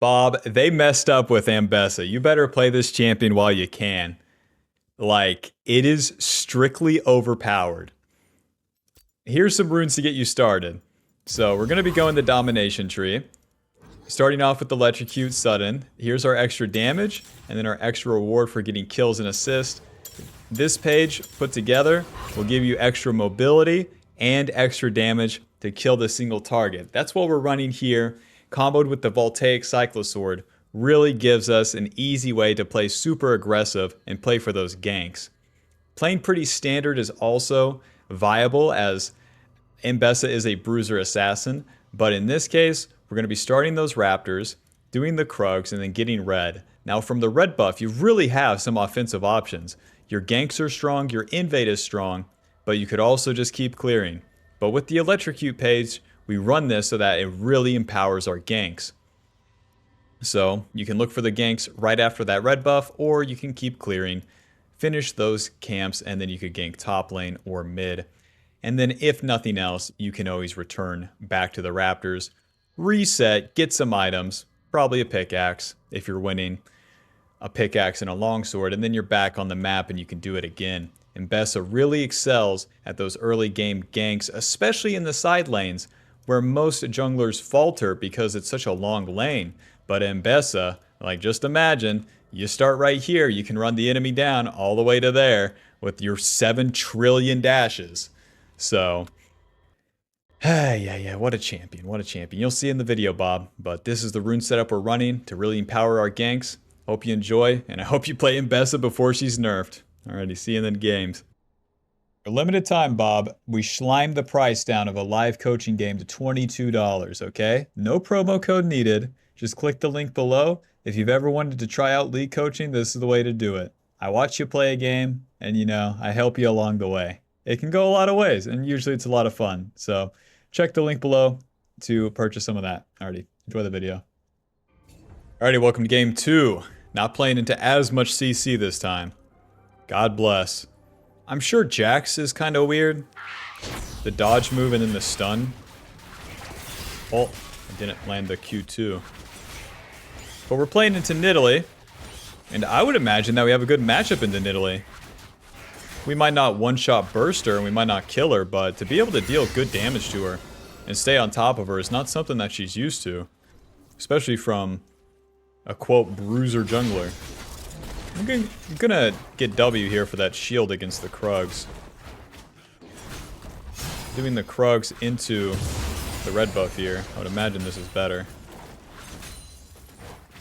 Bob, they messed up with Ambessa. You better play this champion while you can. Like, it is strictly overpowered. Here's some runes to get you started. So we're going to be going the domination tree. Starting off with electrocute sudden. Here's our extra damage, and then our extra reward for getting kills and assists. This page put together will give you extra mobility and extra damage to kill the single target. That's what we're running here. Comboed with the voltaic cyclosword really gives us an easy way to play super aggressive and play for those ganks. Playing pretty standard is also viable, as Ambessa is a bruiser assassin, but in this case, we're going to be starting those raptors, doing the krugs, and then getting red. Now from the red buff, you really have some offensive options. Your ganks are strong, your invade is strong, but you could also just keep clearing. But with the electrocute page, we run this so that it really empowers our ganks. So you can look for the ganks right after that red buff, or you can keep clearing, finish those camps, and then you could gank top lane or mid. And then if nothing else, you can always return back to the raptors, reset, get some items, probably a pickaxe if you're winning, a pickaxe and a longsword, and then you're back on the map and you can do it again. Ambessa really excels at those early game ganks, especially in the side lanes, where most junglers falter because it's such a long lane. But Ambessa, like, just imagine, you start right here, you can run the enemy down all the way to there with your 7 trillion dashes. So, yeah, what a champion, what a champion. You'll see in the video, Bob, but this is the rune setup we're running to really empower our ganks. Hope you enjoy, and I hope you play Ambessa before she's nerfed. Alrighty, see you in the games. For a limited time, Bob, we slimed the price down of a live coaching game to $22, okay? No promo code needed. Just click the link below. If you've ever wanted to try out league coaching, this is the way to do it. I watch you play a game, and I help you along the way. It can go a lot of ways, and usually it's a lot of fun. So check the link below to purchase some of that. Alrighty, enjoy the video. Alrighty, welcome to game 2. Not playing into as much CC this time. God bless. I'm sure Jax is kind of weird. The dodge move and then the stun. Oh, I didn't land the Q2. But we're playing into Nidalee, and I would imagine that we have a good matchup into Nidalee. We might not one-shot burst her, and we might not kill her, but to be able to deal good damage to her and stay on top of her is not something that she's used to. Especially from a, quote, bruiser jungler. I'm gonna get W here for that shield against the krugs. Doing the krugs into the red buff here. I would imagine this is better.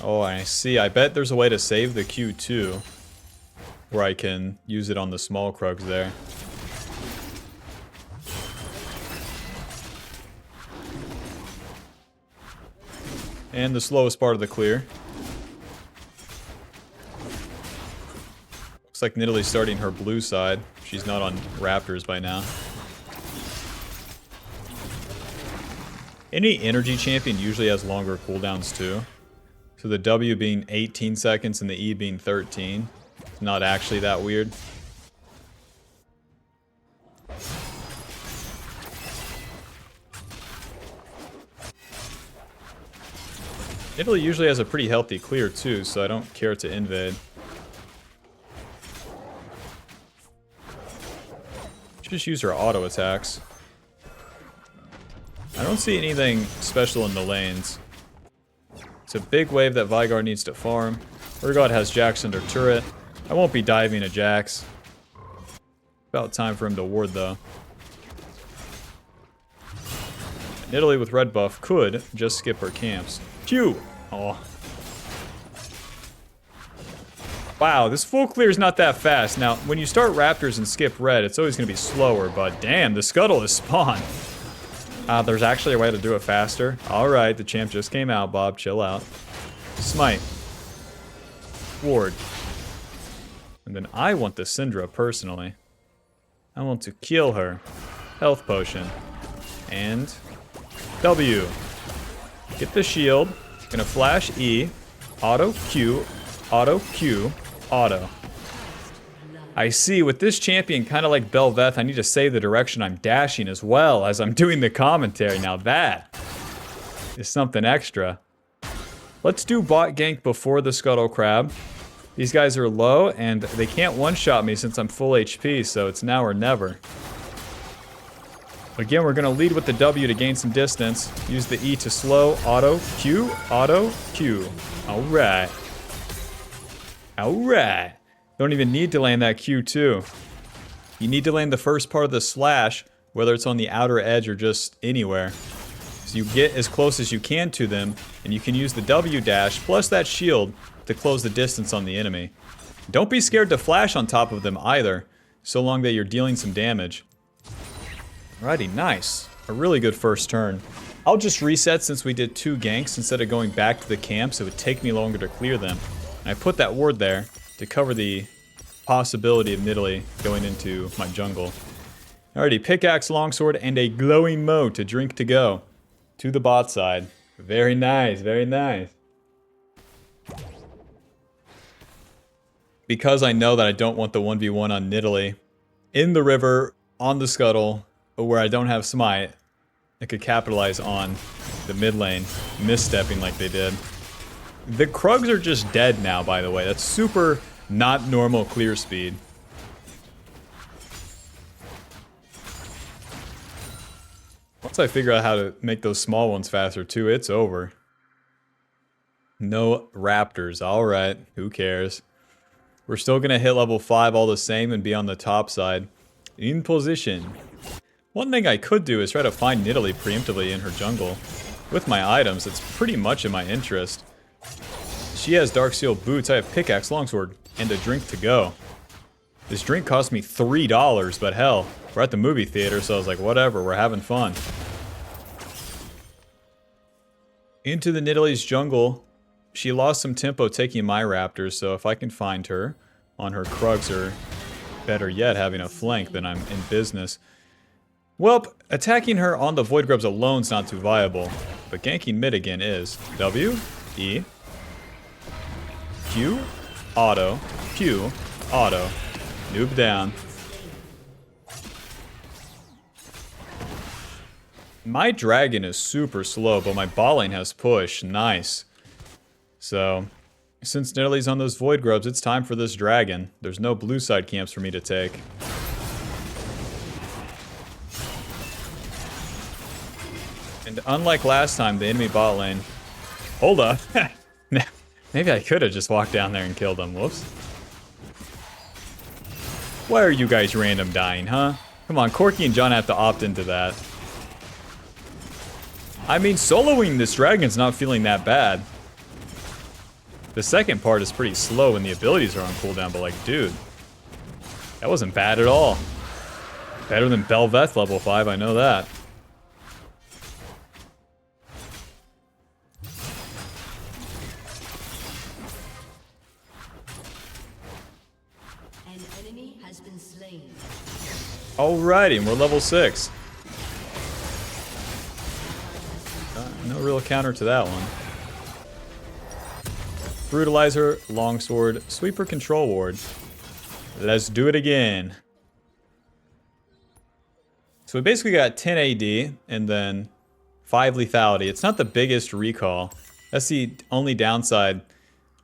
Oh, I see. I bet there's a way to save the Q2. Where I can use it on the small krugs there. And the slowest part of the clear. Looks like Nidalee's starting her blue side. She's not on raptors by now. Any energy champion usually has longer cooldowns too. So the W being 18 seconds and the E being 13. Not actually that weird. Italy usually has a pretty healthy clear too, so I don't care to invade. Just use her auto attacks. I don't see anything special in the lanes. It's a big wave that Veigar needs to farm. Urgot has Jax under turret. I won't be diving a Jax. About time for him to ward though. Nidalee with red buff could just skip her camps. Q! Oh. Wow, this full clear is not that fast. Now, when you start raptors and skip red, it's always going to be slower, but damn, the scuttle is spawned. There's actually a way to do it faster. Alright, the champ just came out, Bob. Chill out. Smite. Ward. And then I want the Syndra, personally. I want to kill her. Health potion. And W. Get the shield. Gonna flash E. Auto Q. Auto Q. Auto. I see, with this champion, kind of like Bel'Veth, I need to say the direction I'm dashing as well as I'm doing the commentary. Now that is something extra. Let's do bot gank before the Scuttle Crab. These guys are low, and they can't one-shot me since I'm full HP, so it's now or never. Again, we're going to lead with the W to gain some distance. Use the E to slow. Auto, Q, auto, Q. Alright. Alright. Don't even need to land that Q too. You need to land the first part of the slash, whether it's on the outer edge or just anywhere. So you get as close as you can to them, and you can use the W dash plus that shield to close the distance on the enemy. Don't be scared to flash on top of them either, so long that you're dealing some damage. Alrighty, nice. A really good first turn. I'll just reset since we did 2 ganks instead of going back to the camps. It would take me longer to clear them. And I put that ward there to cover the possibility of Nidalee going into my jungle. Alrighty, pickaxe, longsword, and a glowing moat to drink to go. To the bot side. Very nice, very nice. Because I know that I don't want the 1v1 on Nidalee, in the river, on the scuttle, where I don't have smite, I could capitalize on the mid lane misstepping like they did. The Krugs are just dead now, by the way. That's super not normal clear speed. Once I figure out how to make those small ones faster too, it's over. No raptors. Alright, who cares? We're still gonna hit level 5 all the same and be on the top side. In position. One thing I could do is try to find Nidalee preemptively in her jungle. With my items, it's pretty much in my interest. She has Dark Seal boots, I have pickaxe, longsword, and a drink to go. This drink cost me $3, but hell, we're at the movie theater, so I was like, whatever, we're having fun. Into the Nidalee's jungle. She lost some tempo taking my raptors, so if I can find her on her Krugs, or better yet, having a flank, then I'm in business. Welp, attacking her on the Void Grubs alone's not too viable, but ganking mid again is. W, E, Q, auto, Q, auto, noob down. My dragon is super slow, but my bot lane has push. Nice. So, since Nidalee's on those Void Grubs, it's time for this dragon. There's no blue side camps for me to take. And unlike last time, the enemy bot lane... Hold up. Maybe I could have just walked down there and killed them. Whoops. Why are you guys random dying, huh? Come on, Corky and John have to opt into that. I mean, soloing this dragon's not feeling that bad. The second part is pretty slow when the abilities are on cooldown, but like, dude. That wasn't bad at all. Better than Belveth level 5, I know that. Alrighty, and we're level 6. No real counter to that one. Brutalizer, longsword, sweeper, control ward. Let's do it again. So we basically got 10 AD and then 5 lethality. It's not the biggest recall. That's the only downside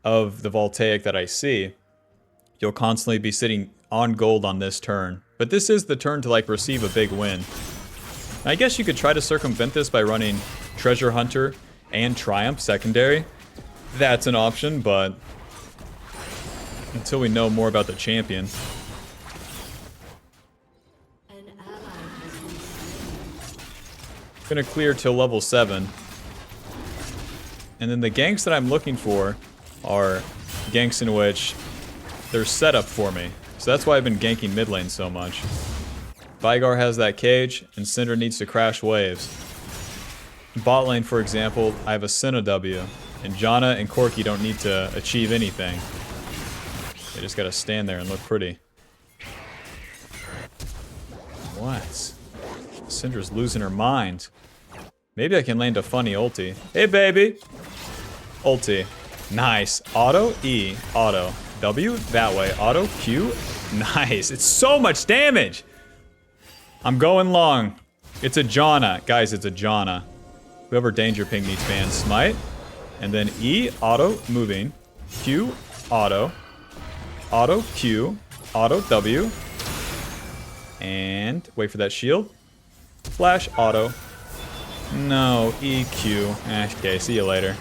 of the voltaic that I see. You'll constantly be sitting on gold on this turn. But this is the turn to like receive a big win. I guess you could try to circumvent this by running Treasure Hunter and Triumph secondary. That's an option, but until we know more about the champion. Gonna clear till level 7. And then the ganks that I'm looking for are ganks in which they're set up for me. So that's why I've been ganking mid lane so much. Vigar has that cage, and Cinder needs to crash waves. Bot lane, for example, I have a Senna W, and Janna and Corky don't need to achieve anything. They just gotta stand there and look pretty. What? Cinder's losing her mind. Maybe I can land a funny ulti. Hey, baby! Ulti. Nice. Auto, E, auto. W, that way. Auto, Q. Nice. It's so much damage! I'm going long. It's a Janna. Guys, it's a Janna. Whoever Danger Ping needs banned. Smite. And then E, auto, moving. Q, auto. Auto, Q. Auto, W. And wait for that shield. Flash, auto. No, EQ. Okay, see you later.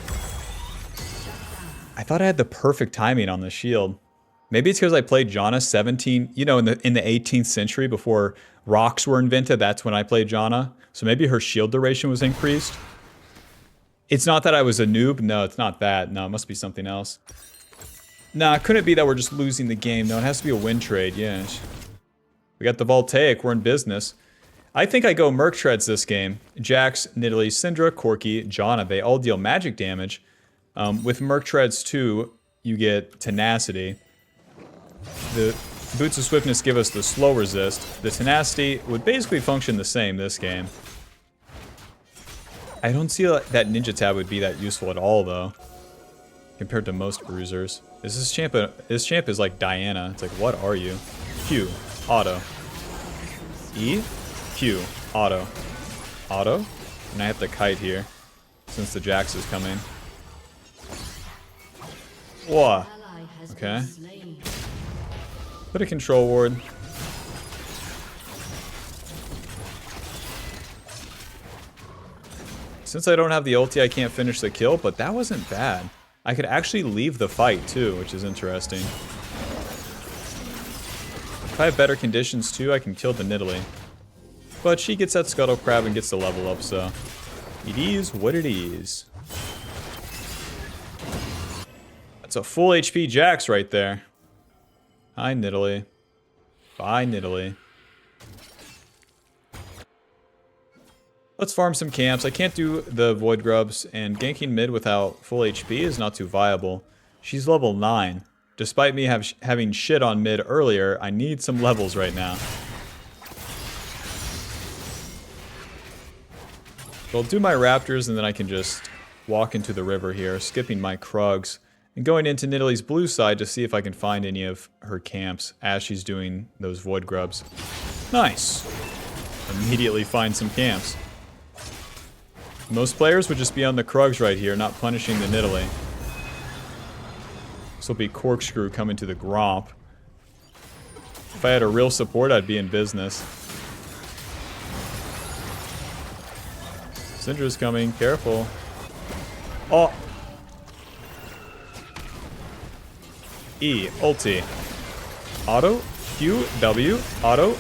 I thought I had the perfect timing on the shield. Maybe it's because I played Janna 17, you know, in the 18th century before rocks were invented. That's when I played Janna. So maybe her shield duration was increased. It's not that I was a noob. No, it's not that. No, it must be something else. Nah, couldn't it be that we're just losing the game? No, it has to be a win trade. Yes. We got the voltaic. We're in business. I think I go Merc Treads this game. Jax, Nidalee, Syndra, Corki, Janna, they all deal magic damage. With Merc Treads too, you get Tenacity. The Boots of Swiftness give us the slow resist. The Tenacity would basically function the same this game. I don't see that Ninja Tab would be that useful at all though, compared to most bruisers. This champ is like Diana. It's like, what are you? Q, auto. E, Q, auto. Auto? And I have to kite here, since the Jax is coming. Whoa. Okay. Put a control ward. Since I don't have the ulti, I can't finish the kill, but that wasn't bad. I could actually leave the fight too, which is interesting. If I have better conditions too, I can kill the Nidalee. But she gets that Scuttle Crab and gets the level up, so it is what it is. That's a full HP Jax right there. Hi, Nidalee. Bye, Nidalee. Let's farm some camps. I can't do the Void Grubs, and ganking mid without full HP is not too viable. She's level 9. Despite me having shit on mid earlier, I need some levels right now. So I'll do my Raptors, and then I can just walk into the river here, skipping my Krugs, and going into Nidalee's blue side to see if I can find any of her camps as she's doing those Void Grubs. Nice! Immediately find some camps. Most players would just be on the Krugs right here, not punishing the Nidalee. This will be Corkscrew coming to the Gromp. If I had a real support, I'd be in business. Syndra's coming, careful. Oh! E, ulti. Auto, Q, W, auto,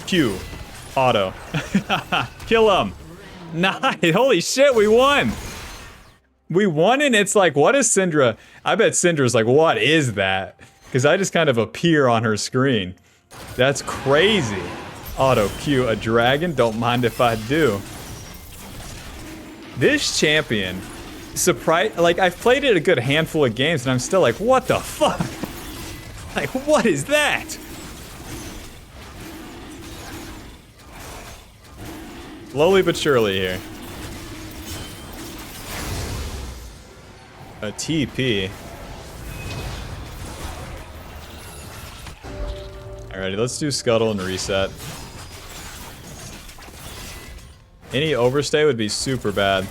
Q, auto. Kill him! Nice! Holy shit, we won! We won, and it's like, what is Syndra? I bet Syndra's like, what is that? Because I just kind of appear on her screen. That's crazy. Auto Q, a dragon? Don't mind if I do. This champion, like, I've played it a good handful of games, and I'm still like, what the fuck? Like, what is that? Slowly but surely here. A TP. Alrighty, let's do Scuttle and reset. Any overstay would be super bad.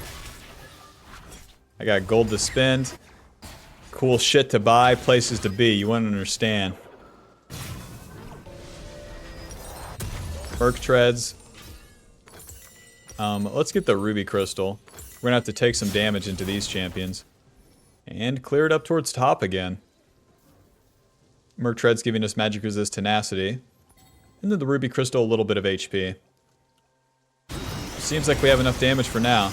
I got gold to spend. Cool shit to buy, places to be. You wouldn't understand. Merc Treads. Let's get the Ruby Crystal. We're gonna have to take some damage into these champions. And clear it up towards top again. Merc Tread's giving us magic resist tenacity. And then the Ruby Crystal, a little bit of HP. Seems like we have enough damage for now.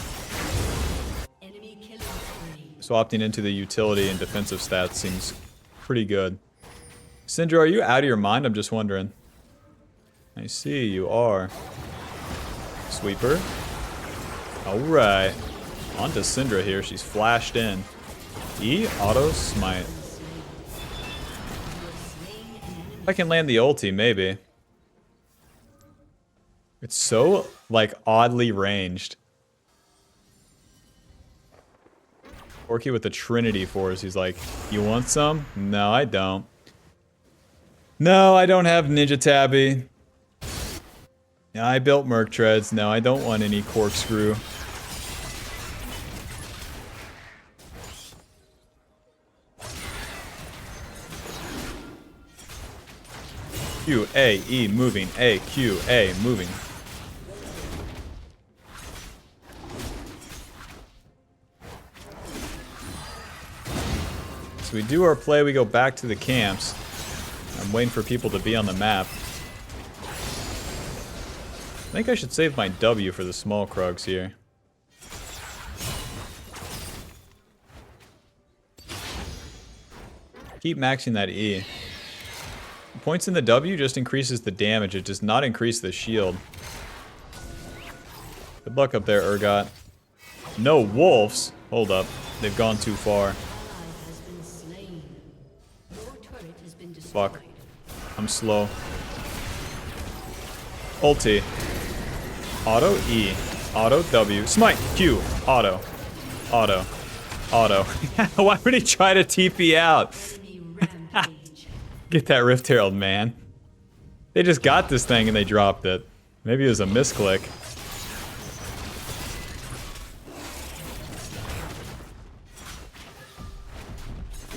So opting into the utility and defensive stats seems pretty good. Syndra, are you out of your mind? I'm just wondering. I see you are. Sweeper. Alright. On to Syndra here. She's flashed in. E, auto, smite. If I can land the ulti, maybe. It's so, like, oddly ranged. Corki with the Trinity Force. He's like, you want some? No, I don't. No, I don't have Ninja Tabby. Yeah, I built Merc Treads. No, I don't want any Corkscrew. Q, A, E, moving. A, Q, A, moving. So we do our play, we go back to the camps. I'm waiting for people to be on the map. I think I should save my W for the small Krugs here. Keep maxing that E. Points in the W just increases the damage. It does not increase the shield. Good luck up there, Urgot. No wolves. Hold up. They've gone too far. Fuck. I'm slow. Ulti. Auto E. Auto W. Smite. Q. Auto. Auto. Auto. Why would he try to TP out? Get that Rift Herald, man. They just got this thing and they dropped it. Maybe it was a misclick.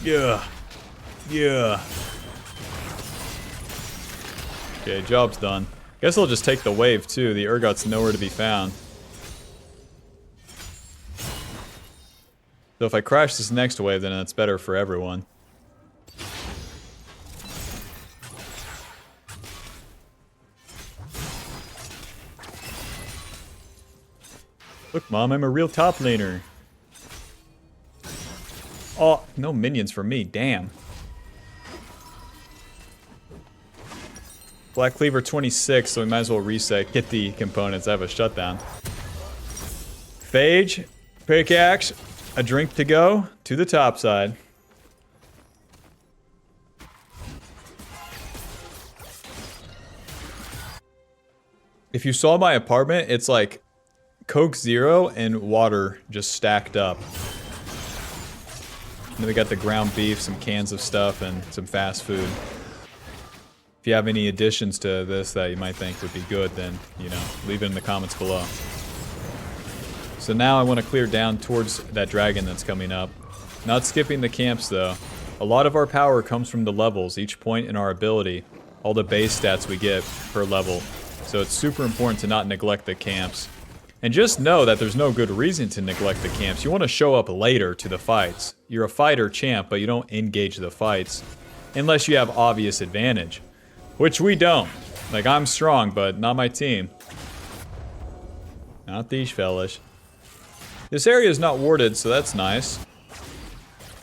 Yeah. Yeah. Okay, job's done. Guess I'll just take the wave too. The Urgot's nowhere to be found. So if I crash this next wave, then it's better for everyone. Look, Mom, I'm a real top laner. Oh, no minions for me, damn. Black Cleaver 26, so we might as well reset, get the components. I have a shutdown. Phage, pickaxe, a drink to go to the top side. If you saw my apartment, it's like Coke Zero and water just stacked up. And then we got the ground beef, some cans of stuff, and some fast food. If you have any additions to this that you might think would be good, then, you know, leave it in the comments below. So now I want to clear down towards that dragon that's coming up. Not skipping the camps, though. A lot of our power comes from the levels, each point in our ability, all the base stats we get per level. So it's super important to not neglect the camps. And just know that there's no good reason to neglect the camps. You want to show up later to the fights. You're a fighter champ, but you don't engage the fights. Unless you have obvious advantage. Which we don't. Like, I'm strong, but not my team. Not these fellas. This area is not warded, so that's nice.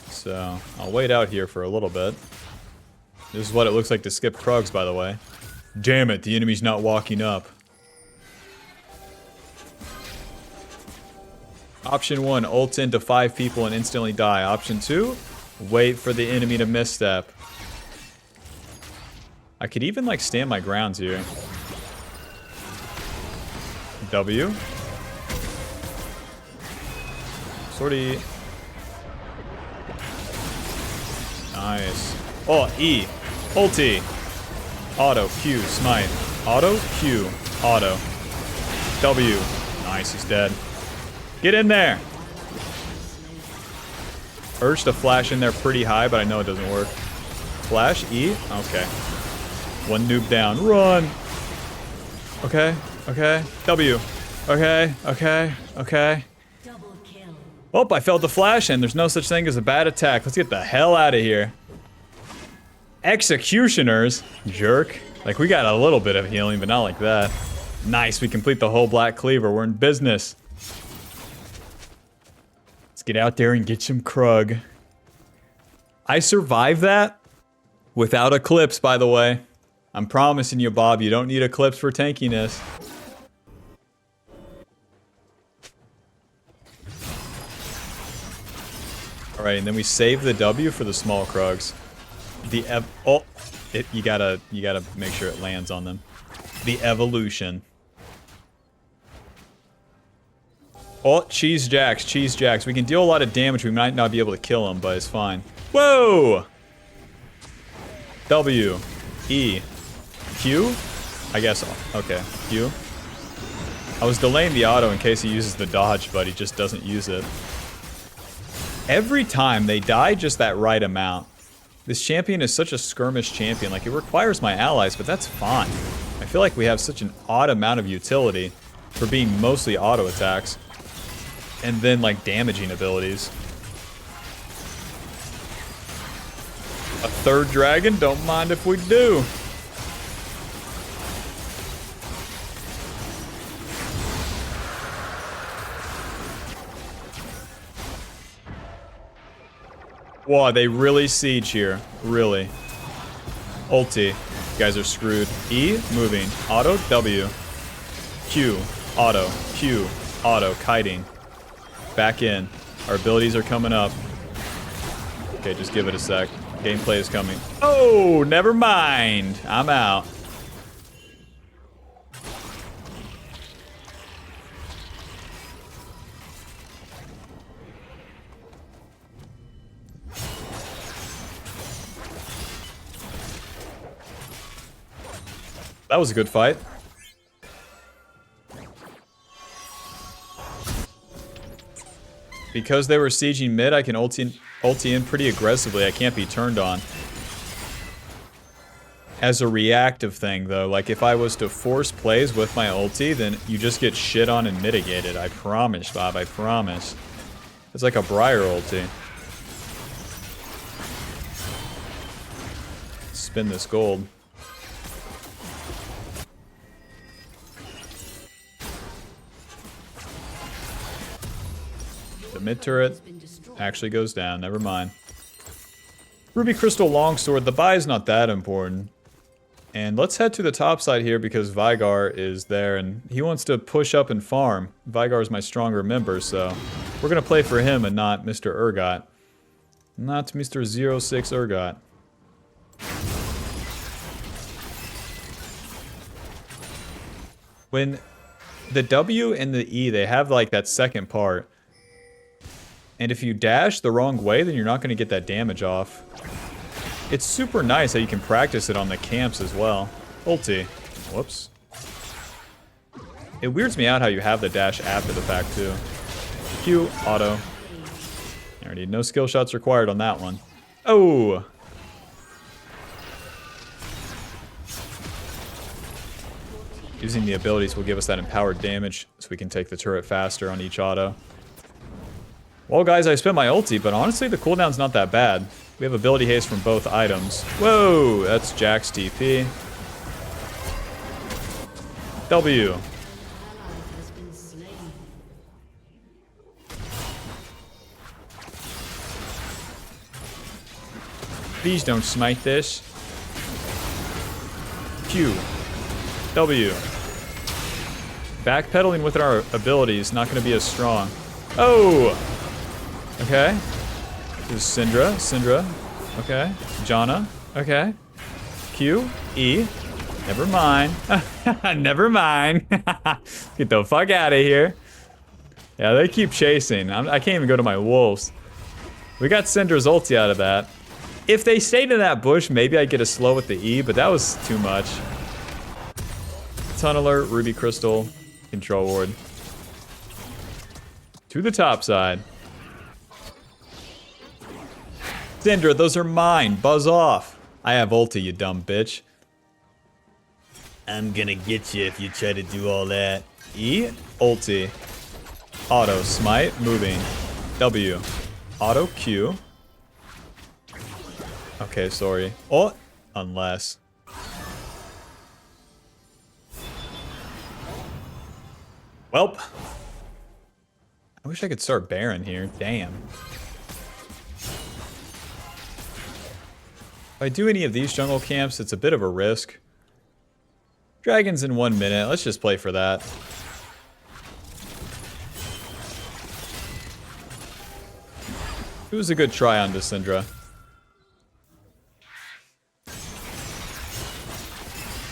So, I'll wait out here for a little bit. This is what it looks like to skip Krugs, by the way. Damn it, the enemy's not walking up. Option 1, ult into 5 people and instantly die. Option 2, wait for the enemy to misstep. I could even, like, stand my grounds here. W. Sortie. Nice. Oh, E. Ulti. Auto. Q. Smite. Auto. Q. Auto. W. Nice, he's dead. Get in there! Urge to flash in there pretty high, but I know it doesn't work. Flash. E. Okay. One noob down. Run! Okay. Okay. W. Okay. Okay. Okay. Oh, I felt the flash and there's no such thing as a bad attack. Let's get the hell out of here. Executioners? Jerk. Like, we got a little bit of healing, but not like that. Nice, we complete the whole Black Cleaver. We're in business. Let's get out there and get some Krug. I survived that without Eclipse, by the way. I'm promising you, Bob, you don't need Eclipse for tankiness. Alright, and then we save the W for the small Krugs. You gotta make sure it lands on them. The evolution. Oh, cheese jacks, cheese jacks. We can deal a lot of damage. We might not be able to kill him, but it's fine. Whoa! W. E. Q? I guess, okay, Q. I was delaying the auto in case he uses the dodge, but he just doesn't use it. Every time they die just that right amount. This champion is such a skirmish champion. Like, it requires my allies, but that's fine. I feel like we have such an odd amount of utility for being mostly auto attacks. And then, like, damaging abilities. A third dragon? Don't mind if we do. Wow, they really siege here. Really. Ulti. You guys are screwed. E, moving. Auto, W. Q, auto. Q, auto. Kiting. Back in. Our abilities are coming up. Okay, just give it a sec. Gameplay is coming. Oh, never mind. I'm out. That was a good fight. Because they were sieging mid, I can ulti in pretty aggressively. I can't be turned on. As a reactive thing, though, like if I was to force plays with my ulti, then you just get shit on and mitigated. I promise, Bob, I promise. It's like a Briar ulti. Spin this gold. The mid turret actually goes down. Never mind. Ruby Crystal Longsword. The buy is not that important. And let's head to the top side here because Vigar is there and he wants to push up and farm. Vigar is my stronger member, so we're going to play for him and not Mr. Urgot. Not Mr. 06 Urgot. When the W and the E, they have like that second part. And if you dash the wrong way, then you're not going to get that damage off. It's super nice how you can practice it on the camps as well. Ulti. Whoops. It weirds me out how you have the dash after the fact too. Q, auto. Alrighty, no skill shots required on that one. Oh! Using the abilities will give us that empowered damage so we can take the turret faster on each auto. Well, guys, I spent my ulti, but honestly, the cooldown's not that bad. We have ability haste from both items. Whoa, that's Jack's TP. W. Please don't smite this. Q. W. Backpedaling with our abilities, not going to be as strong. Oh! Okay. This is Syndra. Syndra. Okay. Janna. Okay. Q. E. Never mind. Never mind. Get the fuck out of here. Yeah, they keep chasing. I can't even go to my wolves. We got Syndra's ulti out of that. If they stayed in that bush, maybe I'd get a slow with the E, but that was too much. Tunneler, Ruby Crystal, Control Ward. To the top side. Syndra, those are mine. Buzz off. I have ulti, you dumb bitch. I'm gonna get you if you try to do all that. E, ulti. Auto, smite, moving. W. Auto, Q. Okay, sorry. Oh, unless. Welp. I wish I could start Baron here. Damn. If I do any of these jungle camps, it's a bit of a risk. Dragons in 1 minute. Let's just play for that. It was a good try on Syndra.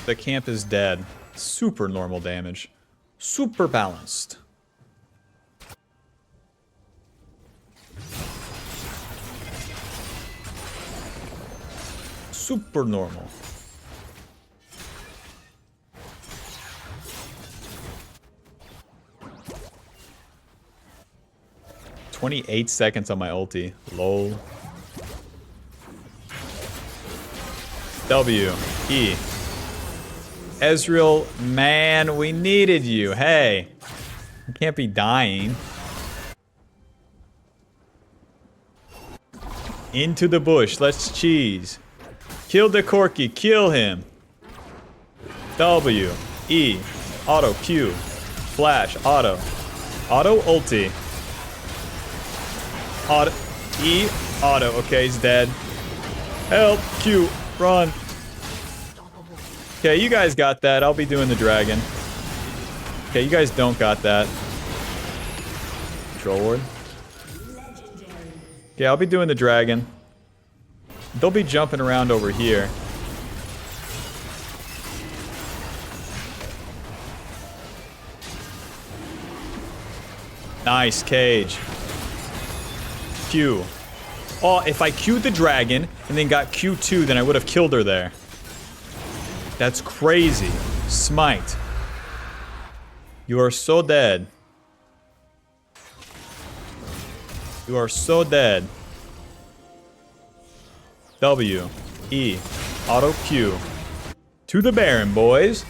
The camp is dead. Super normal damage. Super balanced. Super normal. "28 seconds on my ulti. Lol. W, E. Ezreal, man, we needed you. Hey, you can't be dying. Into the bush, let's cheese. Kill the Corky, kill him. W, E, auto, Q, flash, auto. Auto, ulti. Auto, E, auto, okay, he's dead. Help, Q, run. Okay, you guys got that, I'll be doing the dragon. Okay, you guys don't got that. Control ward. Okay, I'll be doing the dragon. They'll be jumping around over here. Nice, cage. Q. Oh, if I Q'd the dragon and then got Q2, then I would have killed her there. That's crazy. Smite. You are so dead. You are so dead. W. E. Auto Q. To the Baron, boys.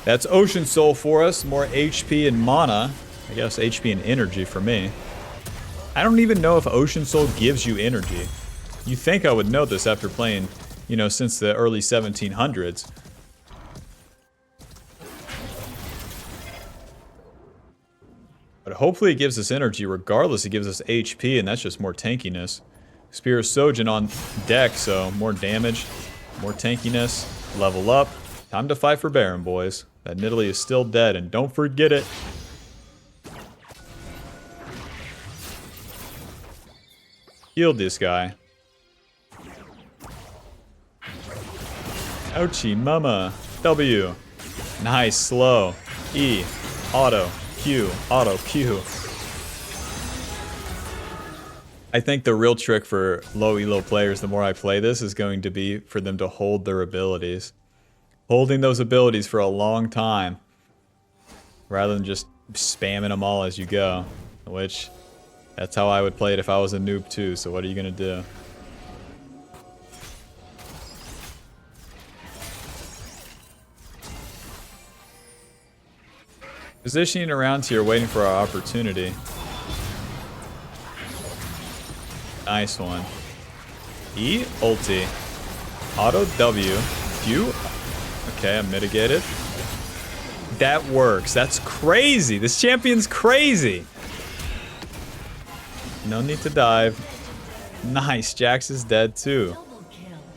That's Ocean Soul for us. More HP and mana. I guess HP and energy for me. I don't even know if Ocean Soul gives you energy. You think I would know this after playing, you know, since the early 1700s. But hopefully it gives us energy. Regardless, it gives us HP, and that's just more tankiness. Spear of Sojin on deck, so more damage, more tankiness. Level up. Time to fight for Baron, boys. That Nidalee is still dead, and don't forget it. Healed this guy. Ouchie, mama. W. Nice, slow. E. Auto. Q. Auto. Q. I think the real trick for low elo players, the more I play this, is going to be for them to hold their abilities. Holding those abilities for a long time. Rather than just spamming them all as you go. Which... that's how I would play it if I was a noob too, so what are you gonna do? Positioning around here, waiting for our opportunity. Nice one. E, ulti. Auto W. Q. Okay, I'm mitigated. That works. That's crazy. This champion's crazy. No need to dive. Nice, Jax is dead too.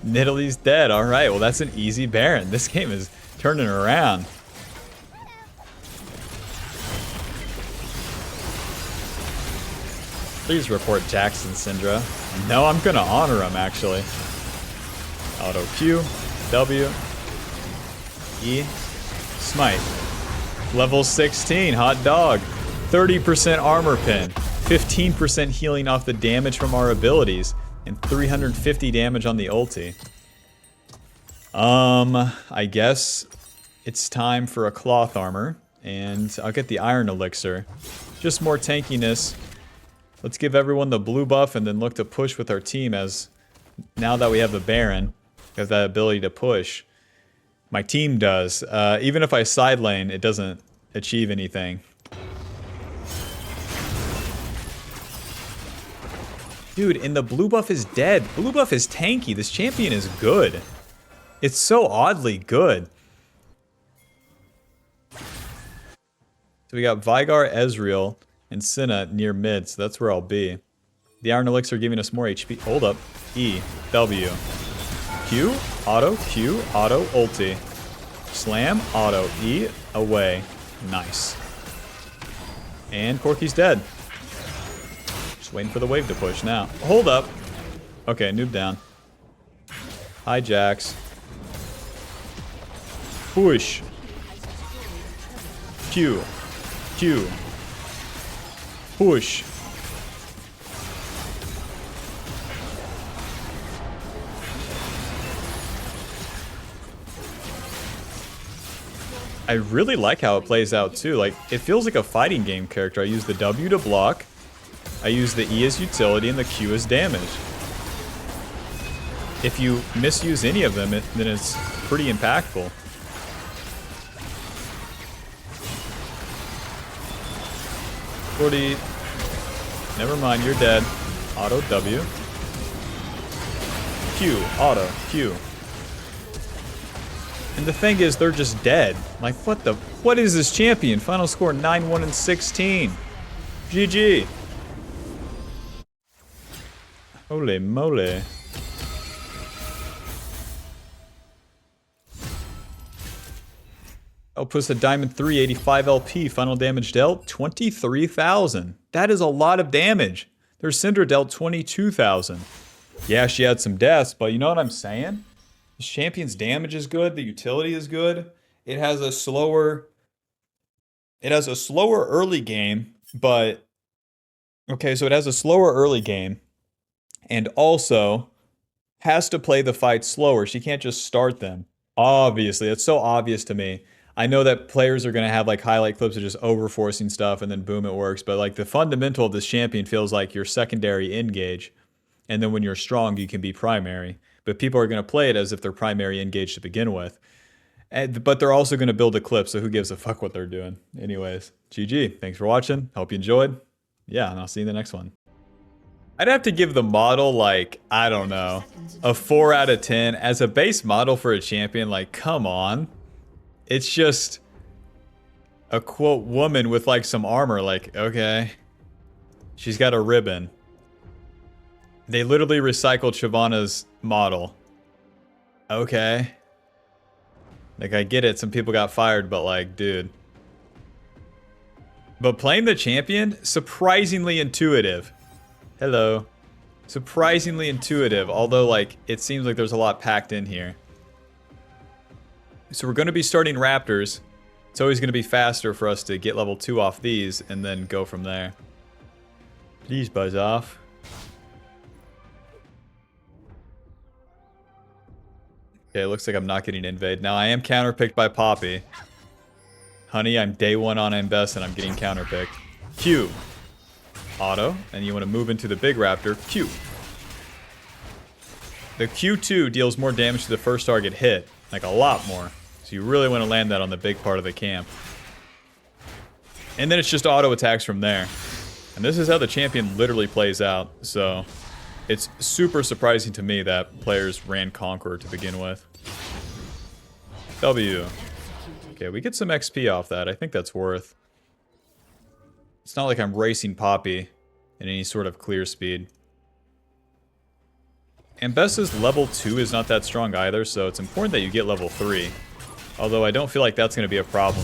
Nidalee's dead, alright, well that's an easy Baron. This game is turning around. Please report Jax and Syndra. No, I'm gonna honor him actually. Auto Q, W, E, Smite. Level 16, hot dog. 30% armor pin. 15% healing off the damage from our abilities, and 350 damage on the ulti. I guess it's time for a cloth armor, and I'll get the iron elixir. Just more tankiness. Let's give everyone the blue buff and then look to push with our team, as now that we have the Baron, we have that ability to push. My team does. Even if I side lane, it doesn't achieve anything. Dude, and the blue buff is dead. Blue buff is tanky. This champion is good. It's so oddly good. So we got Veigar, Ezreal, and Senna near mid, so that's where I'll be. The Iron Elixir giving us more HP. Hold up. E, W. Q, auto, ulti. Slam, auto, E, away. Nice. And Corky's dead. Just waiting for the wave to push now. Hold up. Okay, noob down. Hi, Jax. Push. Q. Q. Push. I really like how it plays out too. Like, it feels like a fighting game character. I use the W to block. I use the E as utility and the Q as damage. if you misuse any of them, then it's pretty impactful. Never mind, you're dead. Auto W. Q, auto, Q. And the thing is, they're just dead. Like, what is this champion? Final score 9-1 and 16. GG. Holy moly. Outputs a diamond 385 LP. Final damage dealt 23,000. That is a lot of damage. Their Cinder dealt 22,000. Yeah, she had some deaths, but you know what I'm saying? The champion's damage is good. The utility is good. It has a slower early game, but okay, so it has a slower early game, and also has to play the fight slower. She can't just start them. Obviously, it's so obvious to me. I know that players are going to have like highlight clips of just overforcing stuff and then boom, it works. But like the fundamental of this champion feels like your secondary engage. And then when you're strong, you can be primary. But people are going to play it as if they're primary engaged to begin with. But they're also going to build a clip, so who gives a fuck what they're doing? Anyways, GG. Thanks for watching. Hope you enjoyed. Yeah, and I'll see you in the next one. I'd have to give the model, like, I don't know, a 4 out of 10. As a base model for a champion, like, come on. It's just a, quote, woman with, like, some armor. Like, okay. She's got a ribbon. They literally recycled Shyvana's model. Okay. Like, I get it. Some people got fired, but, like, dude. But playing the champion, surprisingly intuitive. Hello. Surprisingly intuitive, although, like, it seems like there's a lot packed in here. So we're going to be starting Raptors. It's always going to be faster for us to get level 2 off these and then go from there. Please buzz off. Okay, it looks like I'm not getting invade. Now I am counterpicked by Poppy. Honey, I'm day 1 on Ambessa and I'm getting counterpicked. Q. Auto. And you want to move into the big raptor. Q. The Q2 deals more damage to the first target hit. Like a lot more. So you really want to land that on the big part of the camp. And then it's just auto attacks from there. And this is how the champion literally plays out. So it's super surprising to me that players ran Conqueror to begin with. W. Okay, we get some XP off that. I think that's worth. It's not like I'm racing Poppy in any sort of clear speed. Ambessa's level 2 is not that strong either, so it's important that you get level 3. Although I don't feel like that's going to be a problem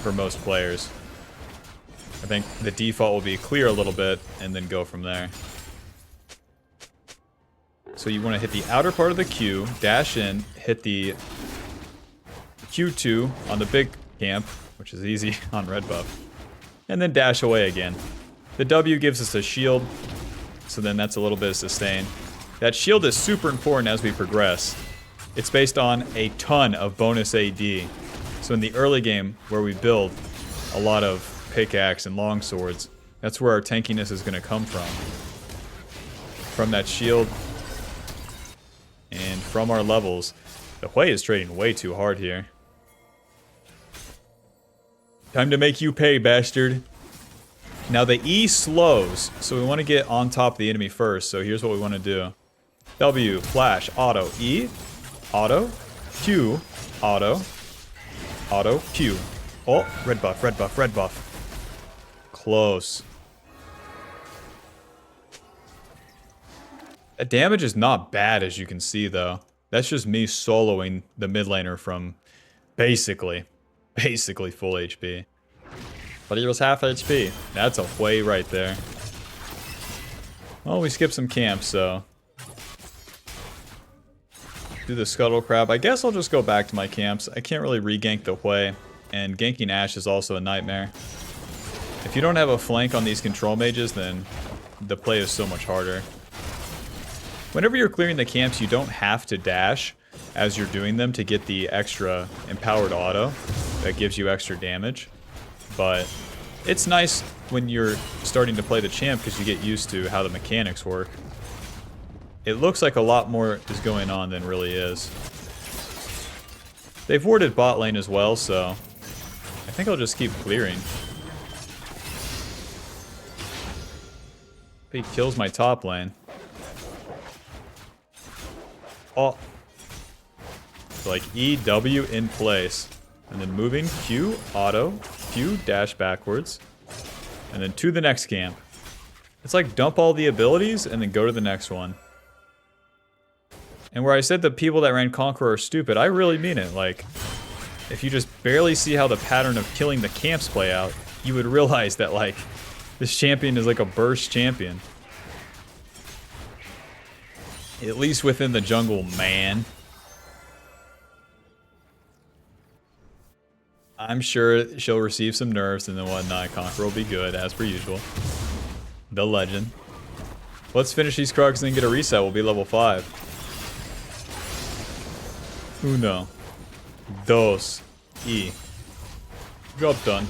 for most players. I think the default will be clear a little bit and then go from there. So you want to hit the outer part of the Q, dash in, hit the Q2 on the big camp, which is easy on red buff, and then dash away again. The W gives us a shield, so then that's a little bit of sustain. That shield is super important as we progress. It's based on a ton of bonus AD. So in the early game, where we build a lot of pickaxe and long swords, that's where our tankiness is going to come from. From that shield, and from our levels. The Hui is trading way too hard here. Time to make you pay, bastard. Now the E slows, so we want to get on top of the enemy first. So here's what we want to do. W, flash, auto, E, auto, Q, auto, auto, Q. Oh, red buff, red buff, red buff. Close. That damage is not bad, as you can see, though. That's just me soloing the mid laner from basically full HP. But he was half HP. That's a Hui right there. Well, we skipped some camps, so... do the Scuttle Crab. I guess I'll just go back to my camps. I can't really re-gank the Hui, and ganking Ashe is also a nightmare. If you don't have a flank on these control mages, then the play is so much harder. Whenever you're clearing the camps, you don't have to dash as you're doing them to get the extra empowered auto that gives you extra damage. But it's nice when you're starting to play the champ because you get used to how the mechanics work. It looks like a lot more is going on than really is. They've warded bot lane as well, so I think I'll just keep clearing. He kills my top lane. Oh. Like E, W in place. And then moving, Q, auto, Q, dash backwards. And then to the next camp. It's like dump all the abilities and then go to the next one. And where I said the people that ran Conqueror are stupid, I really mean it. Like, if you just barely see how the pattern of killing the camps play out, you would realize that, like, this champion is like a burst champion. At least within the jungle, man. I'm sure she'll receive some nerfs and then whatnot. Conqueror will be good, as per usual. The legend. Let's finish these Krugs and then get a reset. We'll be level 5. Uno. Dos. E. Job done.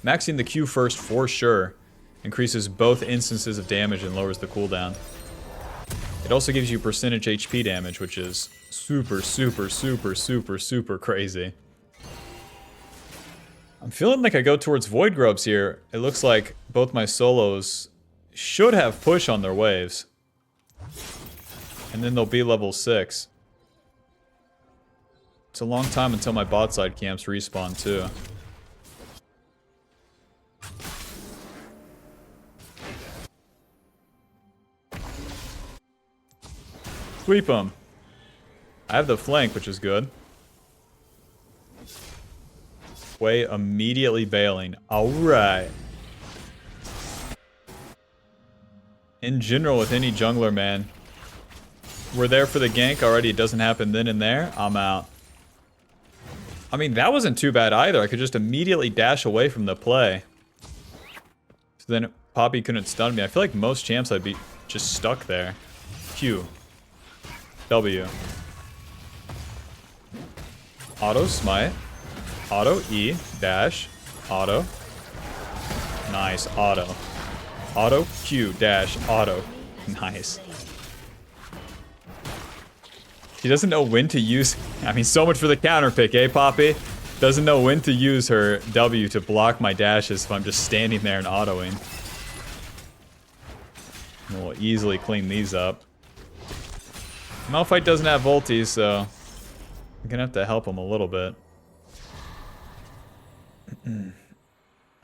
Maxing the Q first for sure. Increases both instances of damage and lowers the cooldown. It also gives you percentage HP damage, which is super, super, super, super, super crazy. I'm feeling like I go towards Void Grubs here. It looks like both my solos should have push on their waves. And then they'll be level 6. It's a long time until my bot side camps respawn too. Sweep them. I have the flank, which is good. Way immediately bailing. Alright. In general, with any jungler, man, we're there for the gank already. It doesn't happen then and there. I'm out. I mean, that wasn't too bad either. I could just immediately dash away from the play. So then Poppy couldn't stun me. I feel like most champs I'd be just stuck there. Q. W. Auto smite. Auto E. Dash. Auto. Nice. Auto. Auto. Q. Dash. Auto. Nice. She doesn't know when to use... I mean, so much for the counter pick, eh, Poppy? Doesn't know when to use her W to block my dashes if I'm just standing there and autoing. And we'll easily clean these up. Malphite doesn't have ultis, so I'm gonna have to help him a little bit.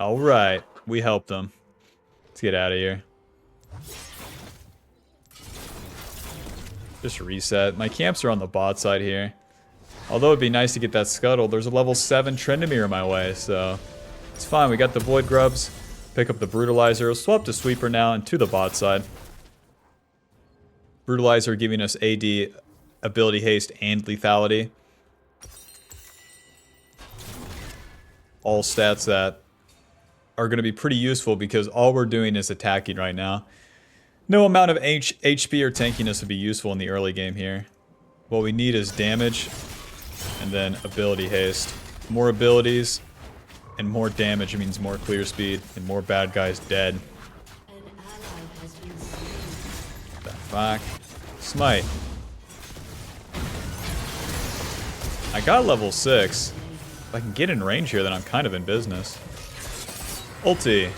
Alright, we helped him. Let's get out of here. Just reset. My camps are on the bot side here. Although it'd be nice to get that scuttle, there's a level 7 Trendemir in my way, so it's fine. We got the Void Grubs. Pick up the Brutalizer. Swap to Sweeper now and to the bot side. Brutalizer giving us AD, ability haste, and lethality. All stats that are going to be pretty useful because all we're doing is attacking right now. No amount of HP or tankiness would be useful in the early game here. What we need is damage and then ability haste. More abilities and more damage means more clear speed and more bad guys dead. The fuck? Smite. I got level 6. If I can get in range here, then I'm kind of in business. Ulti.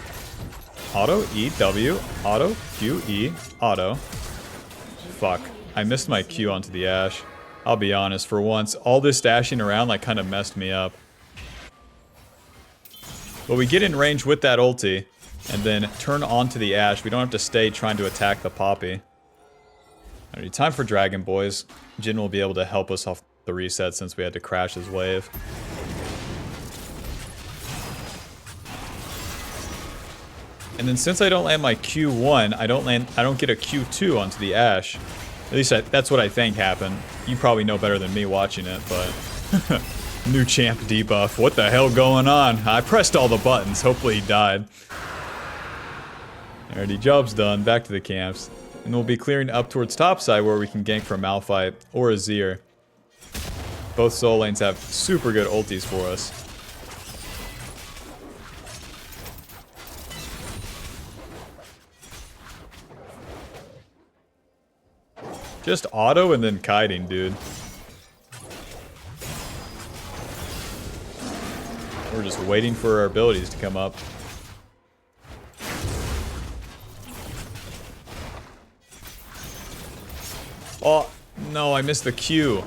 Auto, E, W, auto, Q, E, auto. Fuck. I missed my Q onto the Ashe. I'll be honest, for once, all this dashing around like kind of messed me up. But we get in range with that ulti, and then turn onto the Ashe. We don't have to stay trying to attack the Poppy. Alright, time for Dragon, boys. Jhin will be able to help us off the reset since we had to crash his wave. And then since I don't land my Q1, I don't get a Q2 onto the Ashe. At least that's what I think happened. You probably know better than me watching it, but... New champ debuff. What the hell going on? I pressed all the buttons. Hopefully he died. Alrighty, job's done. Back to the camps. And we'll be clearing up towards topside where we can gank for a Malphite or a Azir. Both soul lanes have super good ultis for us. Just auto and then kiting, dude. We're just waiting for our abilities to come up. Oh, no, I missed the Q.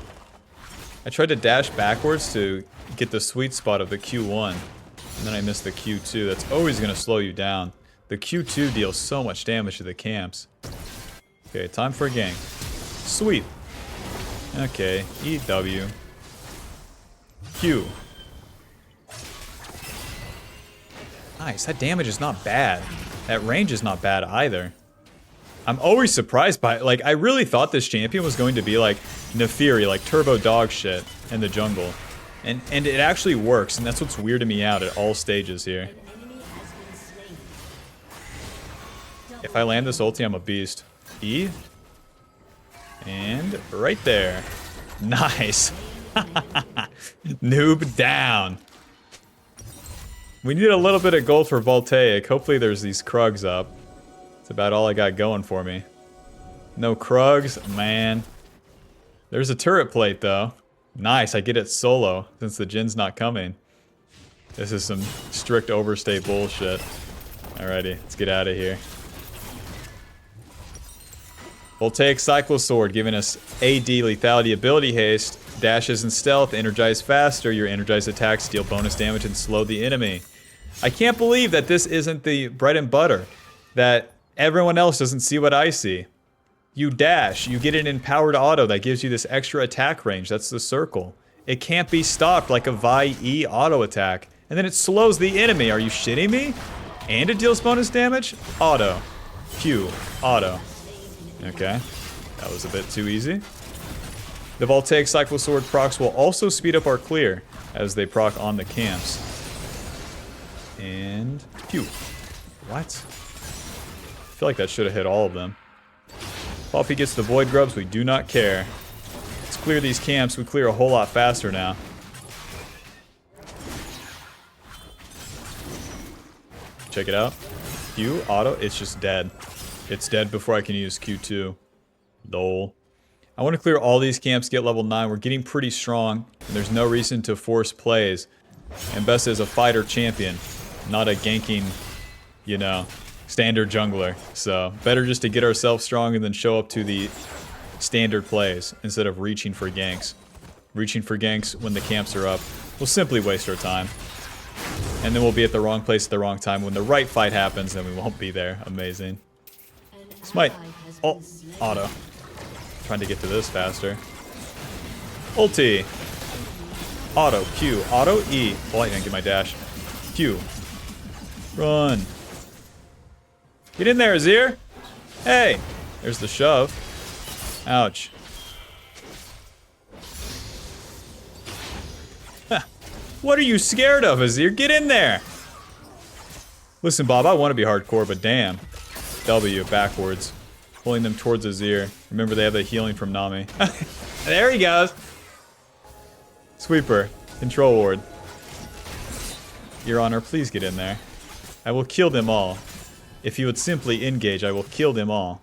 I tried to dash backwards to get the sweet spot of the Q1. And then I missed the Q2. That's always going to slow you down. The Q2 deals so much damage to the camps. Okay, time for a gank. Sweet. Okay, EW. Q. Nice, that damage is not bad. That range is not bad either. I'm always surprised by it. Like, I really thought this champion was going to be like Neferi, like turbo dog shit in the jungle. And it actually works, and that's what's weirding me out at all stages here. If I land this ulti, I'm a beast. E. And right there. Nice. Noob down. We need a little bit of gold for voltaic. Hopefully there's these Krugs up. That's about all I got going for me. No Krugs, man. There's a turret plate though. Nice, I get it solo since the Jin's not coming. This is some strict overstay bullshit. Alrighty, let's get out of here. Voltaic cyclosword giving us AD lethality ability haste, dashes and stealth, energize faster, your energized attacks deal bonus damage and slow the enemy. I can't believe that this isn't the bread and butter, that everyone else doesn't see what I see. You dash, you get an empowered auto that gives you this extra attack range, that's the circle. It can't be stopped like a Vi E auto attack, and then it slows the enemy, are you shitting me? And it deals bonus damage? Auto. Q. Auto. Okay, that was a bit too easy. The Voltaic Cyclosword procs will also speed up our clear as they proc on the camps. And Q. What? I feel like that should have hit all of them. Poppy gets the Void Grubs, we do not care. Let's clear these camps, we clear a whole lot faster now. Check it out. Q, auto, it's just dead. It's dead before I can use Q2. Lol. I want to clear all these camps, get level 9. We're getting pretty strong, and there's no reason to force plays. Ambessa is a fighter champion, not a ganking, you know, standard jungler. So, better just to get ourselves strong and then show up to the standard plays instead of reaching for ganks. Reaching for ganks when the camps are up will simply waste our time. And then we'll be at the wrong place at the wrong time. When the right fight happens, then we won't be there. Amazing. Smite. Oh, auto. Trying to get to this faster. Ulti. Auto. Q. Auto. E. Oh, I didn't get my dash. Q. Run. Get in there, Azir. Hey. There's the shove. Ouch. Huh. What are you scared of, Azir? Get in there. Listen, Bob, I want to be hardcore, but damn. W backwards. Pulling them towards Azir. Remember, they have the healing from Nami. There he goes. Sweeper. Control ward. Your Honor, please get in there. I will kill them all. If you would simply engage, I will kill them all.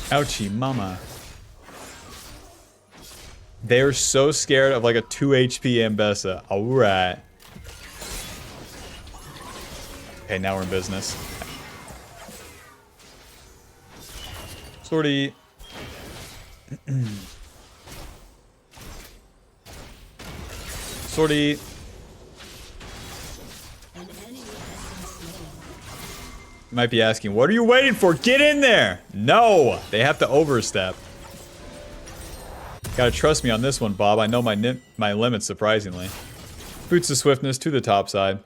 Ouchie mama. They're so scared of like a 2 HP Ambessa. Alright. Okay, now we're in business. Sortie. Sortie. You might be asking, what are you waiting for? Get in there! No! They have to overstep. Gotta trust me on this one, Bob. I know my limits, surprisingly. Boots of Swiftness to the top side.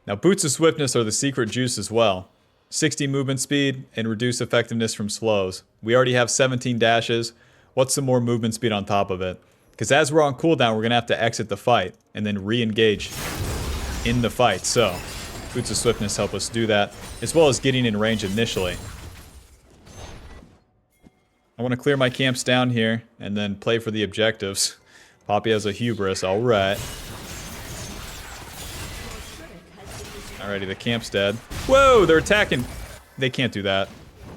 Now, Boots of Swiftness are the secret juice as well. 60 movement speed and reduce effectiveness from slows. We already have 17 dashes. What's some more movement speed on top of it? Because as we're on cooldown, we're going to have to exit the fight and then re-engage in the fight. So, Boots of Swiftness help us do that, as well as getting in range initially. I want to clear my camps down here and then play for the objectives. Poppy has a hubris, alright. Alrighty, the camp's dead. Whoa, they're attacking. They can't do that.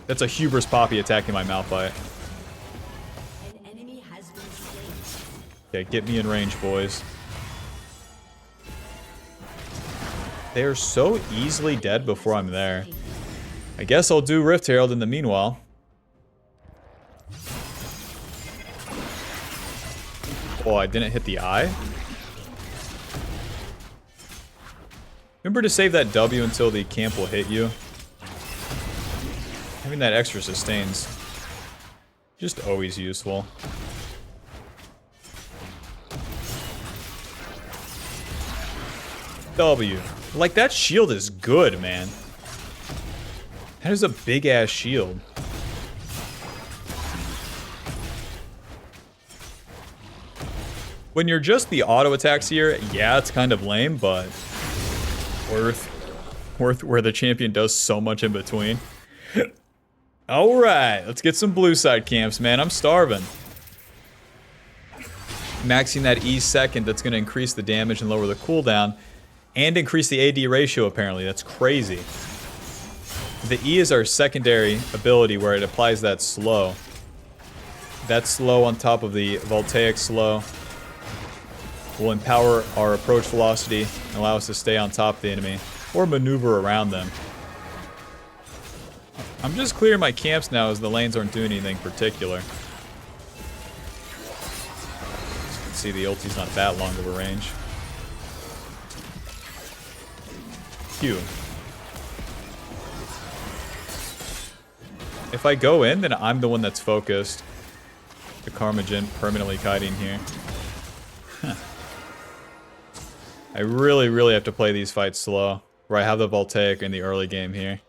That's a hubris Poppy attacking my Malphite. Okay, get me in range, boys. They're so easily dead before I'm there. I guess I'll do Rift Herald in the meanwhile. Oh, I didn't hit the eye? Remember to save that W until the camp will hit you. Having that extra sustains. Just always useful. W. Like, that shield is good, man. That is a big-ass shield. When you're just the auto attacks here, yeah, it's kind of lame, but worth where the champion does so much in between. Alright, let's get some blue side camps, man. I'm starving. Maxing that E second, that's going to increase the damage and lower the cooldown. And increase the AD ratio, apparently. That's crazy. The E is our secondary ability where it applies that slow. That slow on top of the voltaic slow will empower our approach velocity and allow us to stay on top of the enemy or maneuver around them. I'm just clearing my camps now as the lanes aren't doing anything particular. As you can see, the ulti's not that long of a range. Q. If I go in, then I'm the one that's focused. The Karmagin permanently kiting here. Huh. I really have to play these fights slow, where I have the Voltaic in the early game here.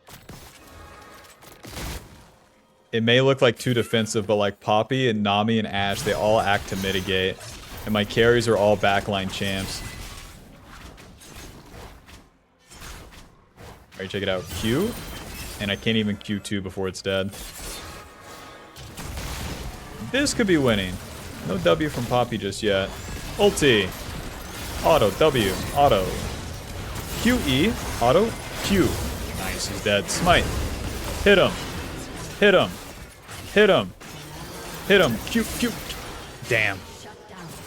It may look like too defensive, but like Poppy and Nami and Ashe, they all act to mitigate. And my carries are all backline champs. Alright, check it out. Q. And I can't even Q2 before it's dead. This could be winning. No W from Poppy just yet. Ulti. Auto. W. Auto. QE. Auto. Q. Nice, he's dead. Smite. Hit him. Hit him. Hit him. Hit him. Q. Q. Damn.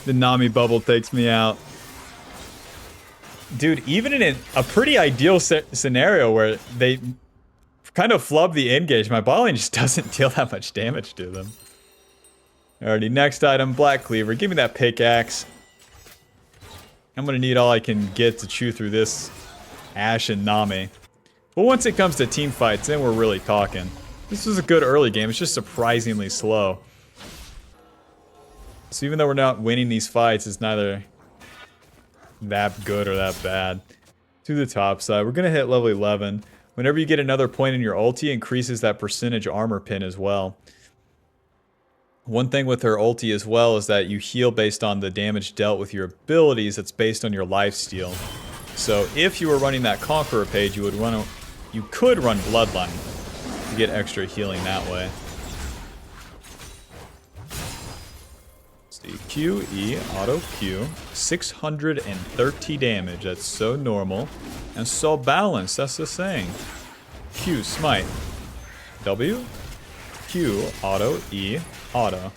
The Nami bubble takes me out. Dude, even in a pretty ideal scenario where they kind of flub the engage, my bot lane just doesn't deal that much damage to them. Alrighty, next item, Black Cleaver. Give me that pickaxe. I'm gonna need all I can get to chew through this Ashe and Nami. But once it comes to team fights, then we're really talking. This was a good early game, it's just surprisingly slow. So even though we're not winning these fights, it's neither that good or that bad. To the top side, we're gonna hit level 11. Whenever you get another point in your ulti, increases that percentage armor pin as well. One thing with her ulti as well is that you heal based on the damage dealt with your abilities. That's based on your lifesteal. So if you were running that Conqueror page, you could run Bloodline to get extra healing that way. Q, E, auto Q, 630 damage, that's so normal, and so balanced, that's the saying. Q, smite, W, Q, auto, E, auto.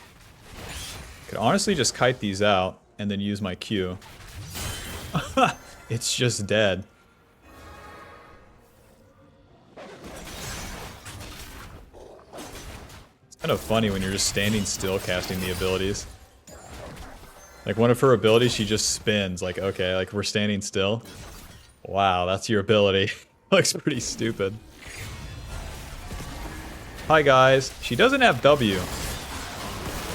Could honestly just kite these out, and then use my Q. It's just dead. It's kind of funny when you're just standing still casting the abilities. Like, one of her abilities, she just spins. Like, okay, like, we're standing still. Wow, that's your ability. Looks pretty stupid. Hi, guys. She doesn't have W.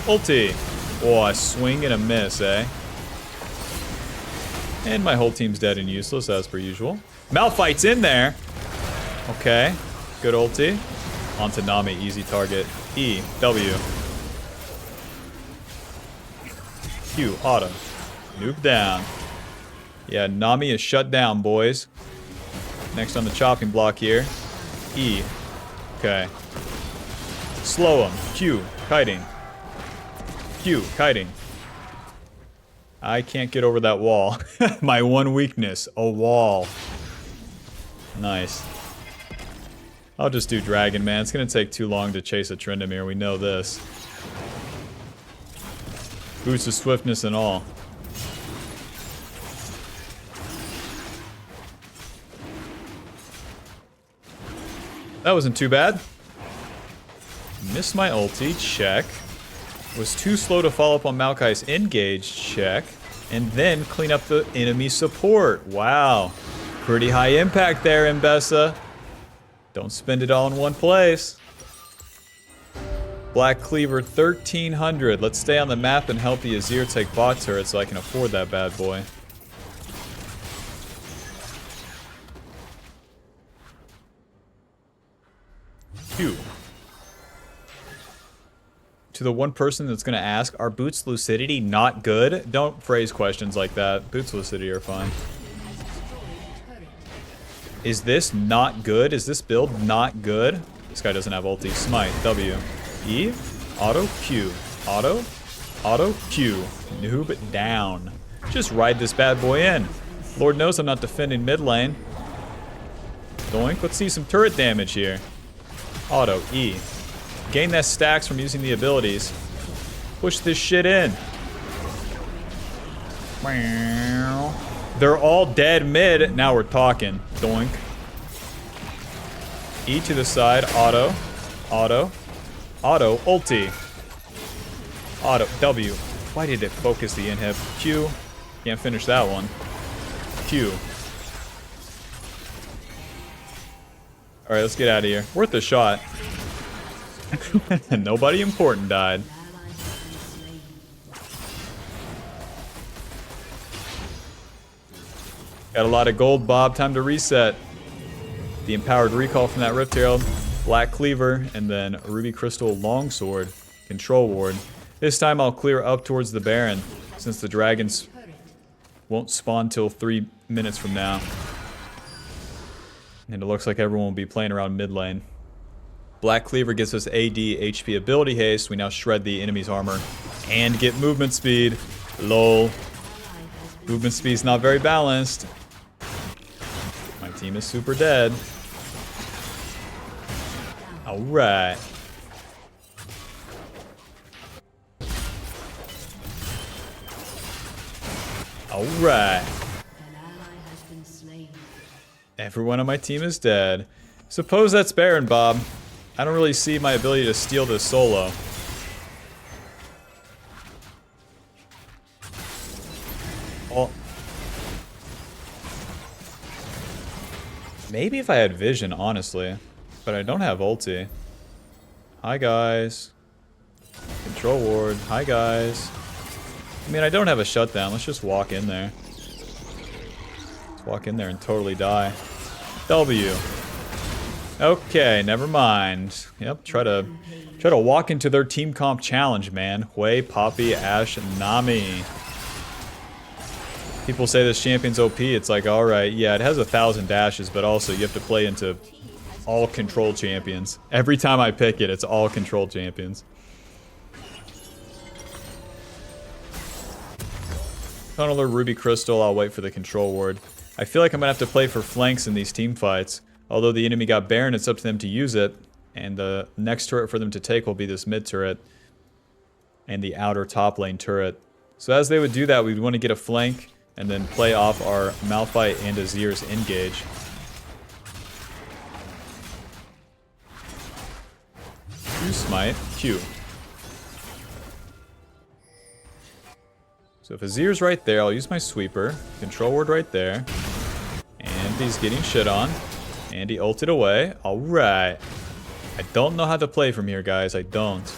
Ulti. Oh, a swing and a miss, eh? And my whole team's dead and useless, as per usual. Malphite's in there. Okay. Good ulti. Onto Nami, easy target. E, W. Q, auto. Noob down. Yeah, Nami is shut down, boys. Next on the chopping block here. E. Okay. Slow him. Q, kiting. Q, kiting. I can't get over that wall. My one weakness, a wall. Nice. I'll just do Dragon, man. It's gonna take too long to chase a Tryndamere. We know this. Boost of swiftness and all. That wasn't too bad. Missed my ulti, check. Was too slow to follow up on Maokai's engage, check. And then clean up the enemy support. Wow. Pretty high impact there, Ambessa. Don't spend it all in one place. Black Cleaver 1300. Let's stay on the map and help the Azir take bot turret so I can afford that bad boy. Q. To the one person that's going to ask, are Boots' Lucidity not good? Don't phrase questions like that. Boots' Lucidity are fine. Is this not good? Is this build not good? This guy doesn't have ulti. Smite. W. E. Auto Q. Auto. Auto Q. Noob down. Just ride this bad boy in. Lord knows I'm not defending mid lane. Doink. Let's see some turret damage here. Auto E. Gain that stacks from using the abilities. Push this shit in. They're all dead mid. Now we're talking. Doink. E to the side. Auto. Auto. Auto. Ulti. Auto. W. Why did it focus the inhib? Q. Can't finish that one. Q. Alright, let's get out of here. Worth a shot. Nobody important died. Got a lot of gold, Bob. Time to reset. The empowered recall from that Rift Herald. Black Cleaver, and then Ruby Crystal Longsword. Control Ward. This time I'll clear up towards the Baron, since the dragons won't spawn till 3 minutes from now. And it looks like everyone will be playing around mid lane. Black Cleaver gives us AD HP ability haste. We now shred the enemy's armor and get movement speed. Lol. Movement speed's not very balanced. My team is super dead. Alright. Alright. Everyone on my team is dead. Suppose that's Baron, Bob. I don't really see my ability to steal this solo. Oh. Maybe if I had vision, honestly. But I don't have ulti. Hi, guys. Control ward. Hi, guys. I mean, I don't have a shutdown. Let's just walk in there. Let's walk in there and totally die. W. Okay, never mind. Yep, try to walk into their team comp challenge, man. Hui, Poppy, Ashe, Nami. People say this champion's OP. It's like, alright, yeah, it has 1,000 dashes, but also you have to play into all control champions. Every time I pick it, it's all control champions. Tunneler, Ruby Crystal, I'll wait for the control ward. I feel like I'm gonna have to play for flanks in these team fights. Although the enemy got Baron, it's up to them to use it. And the next turret for them to take will be this mid turret. And the outer top lane turret. So as they would do that, we'd want to get a flank. And then play off our Malphite and Azir's engage. Q smite. Q. So if Azir's right there, I'll use my sweeper. Control ward right there. And he's getting shit on. And he ulted away. Alright. I don't know how to play from here, guys. I don't.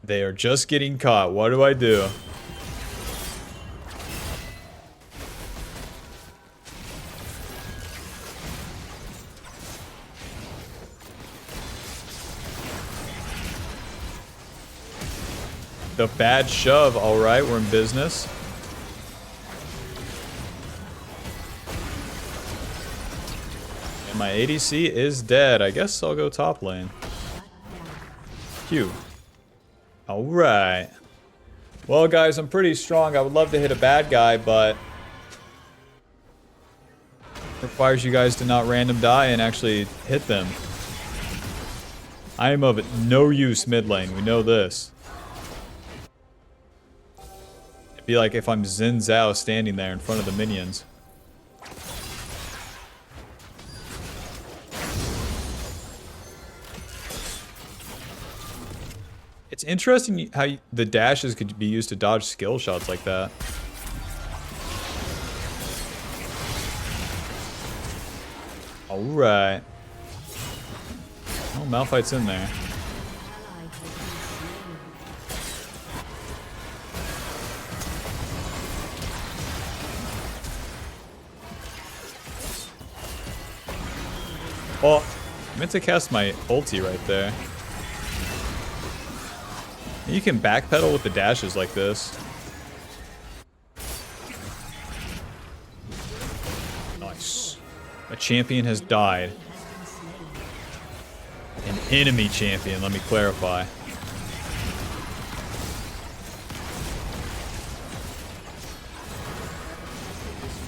They are just getting caught. What do I do? The bad shove. Alright, we're in business. And my ADC is dead. I guess I'll go top lane. Q. Alright. Well, guys, I'm pretty strong. I would love to hit a bad guy, but requires you guys to not random die and actually hit them. I am of no use mid lane, we know this. It'd be like if I'm Xin Zhao standing there in front of the minions. It's interesting how the dashes could be used to dodge skill shots like that. Alright. Oh, Malphite's in there. Oh, I meant to cast my ulti right there. You can backpedal with the dashes like this. Nice. A champion has died. An enemy champion, let me clarify.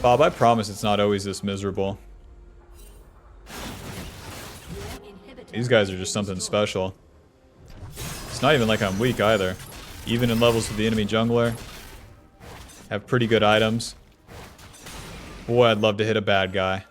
Bob, I promise it's not always this miserable. These guys are just something special. It's not even like I'm weak either. Even in levels with the enemy jungler. Have pretty good items. Boy, I'd love to hit a bad guy.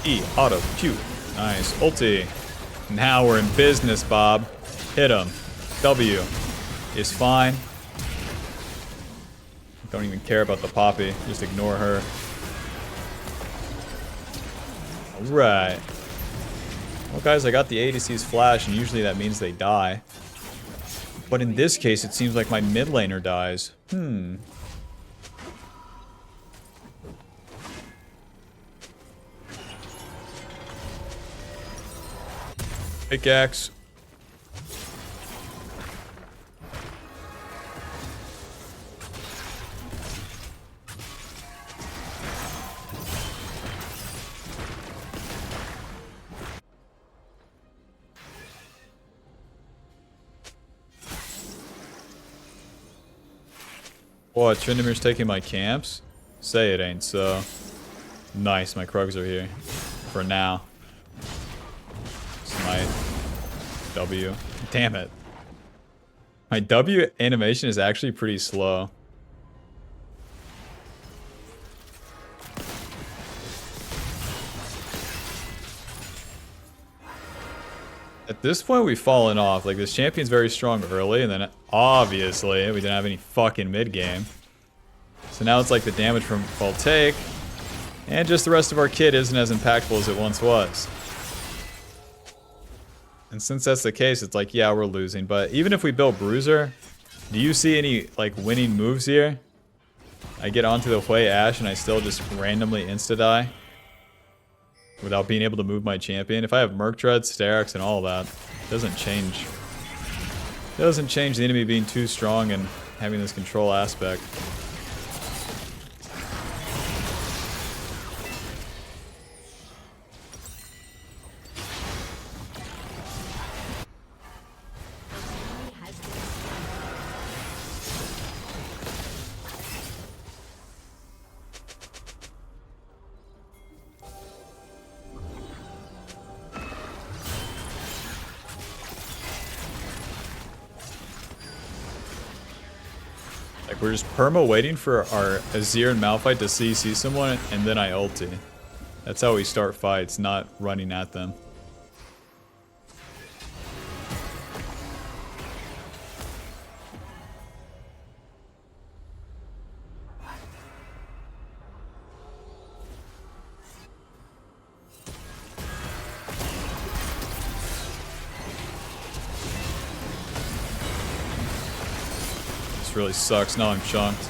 E, auto, Q. Nice. Ulti. Now we're in business, Bob. Hit him. W is fine. Don't even care about the Poppy. Just ignore her. Alright. Well, guys, I got the ADC's flash, and usually that means they die. But in this case, it seems like my mid laner dies. Pickaxe. What, Trindamir's taking my camps? Say it ain't so. Nice, my Krugs are here. For now. My W. Damn it. My W animation is actually pretty slow. At this point, we've fallen off. Like, this champion's very strong early, and then obviously we didn't have any fucking mid game. So now it's like the damage from voltaic, and just the rest of our kit isn't as impactful as it once was. And since that's the case, it's like, yeah, we're losing. But even if we build Bruiser, do you see any, like, winning moves here? I get onto the Hui Ash and I still just randomly insta-die without being able to move my champion. If I have Merc Tread, Sterak's, and all that, it doesn't change. It doesn't change the enemy being too strong and having this control aspect. Like, we're just perma waiting for our Azir and Malphite to CC someone, and then I ulti. That's how we start fights, not running at them. This really sucks. Now I'm chunked.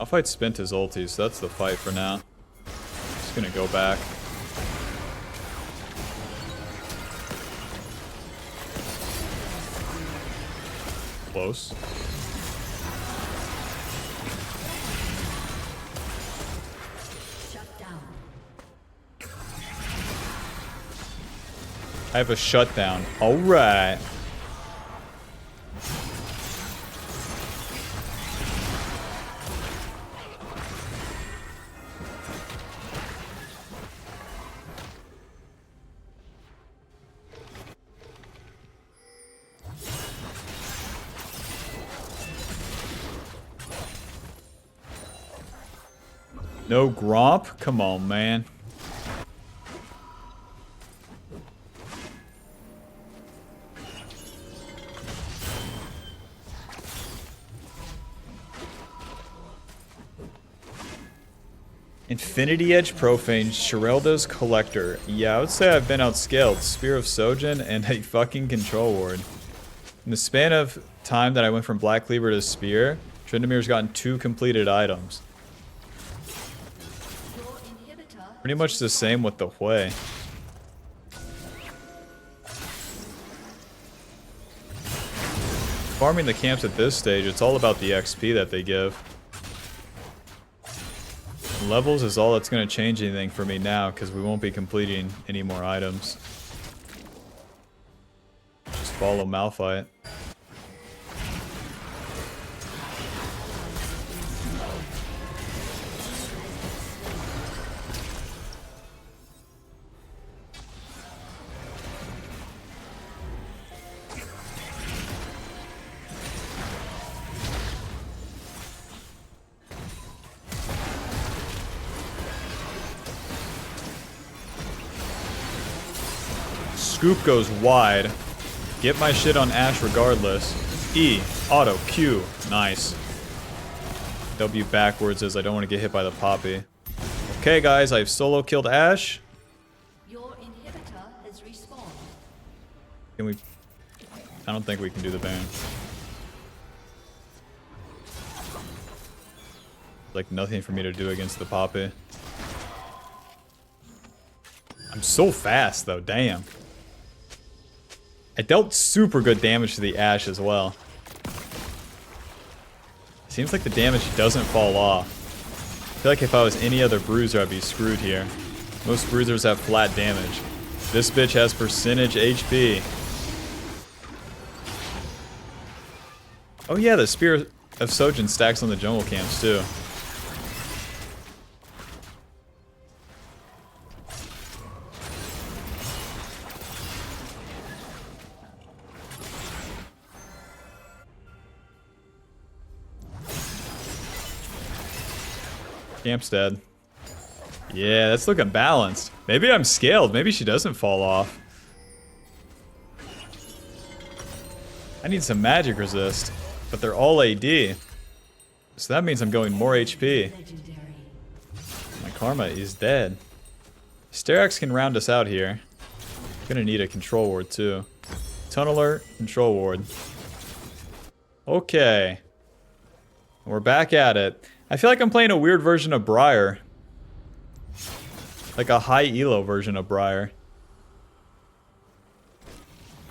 Malphite spent his ulti, so that's the fight for now. Just gonna go back. Close. I have a shutdown. Alright. No Gromp? Come on, man. Infinity Edge Profane, Sherelda's Collector. Yeah, I would say I've been outscaled. Spear of Sojin and a fucking Control Ward. In the span of time that I went from Black Cleaver to Spear, Tryndamere's gotten 2 completed items. Pretty much the same with the Hui. Farming the camps at this stage, it's all about the XP that they give. Levels is all that's going to change anything for me now, because we won't be completing any more items. Just follow Malphite. Scoop goes wide. Get my shit on Ashe regardless. E. Auto. Q. Nice. W backwards as I don't want to get hit by the Poppy. Okay, guys, I've solo killed Ashe. Your inhibitor has respawned. Can we... I don't think we can do the Baron. Like, nothing for me to do against the Poppy. I'm so fast, though. Damn. I dealt super good damage to the Ashe as well. Seems like the damage doesn't fall off. I feel like if I was any other bruiser, I'd be screwed here. Most bruisers have flat damage. This bitch has percentage HP. Oh yeah, the Spear of Sojin stacks on the jungle camps too. Camp's dead. Yeah, that's looking balanced. Maybe I'm scaled. Maybe she doesn't fall off. I need some magic resist, but they're all AD. So that means I'm going more HP. My Karma is dead. Sterak's can round us out here. Gonna need a control ward too. Tunneler, control ward. Okay. We're back at it. I feel like I'm playing a weird version of Briar. Like a high elo version of Briar.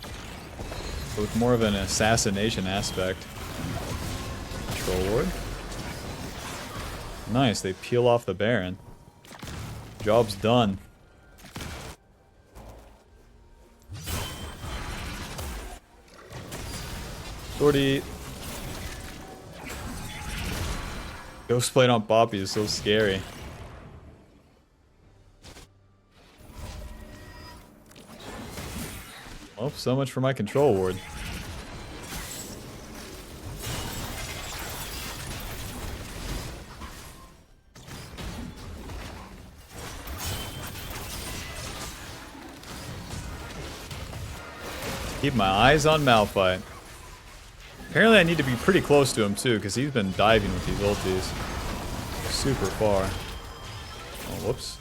But with more of an assassination aspect. Control ward. Nice, they peel off the Baron. Job's done. Shorty. Ghostblade on Poppy is so scary. Well, so much for my control ward. Keep my eyes on Malphite. Apparently I need to be pretty close to him too, because he's been diving with these ultis. Super far. Oh, whoops.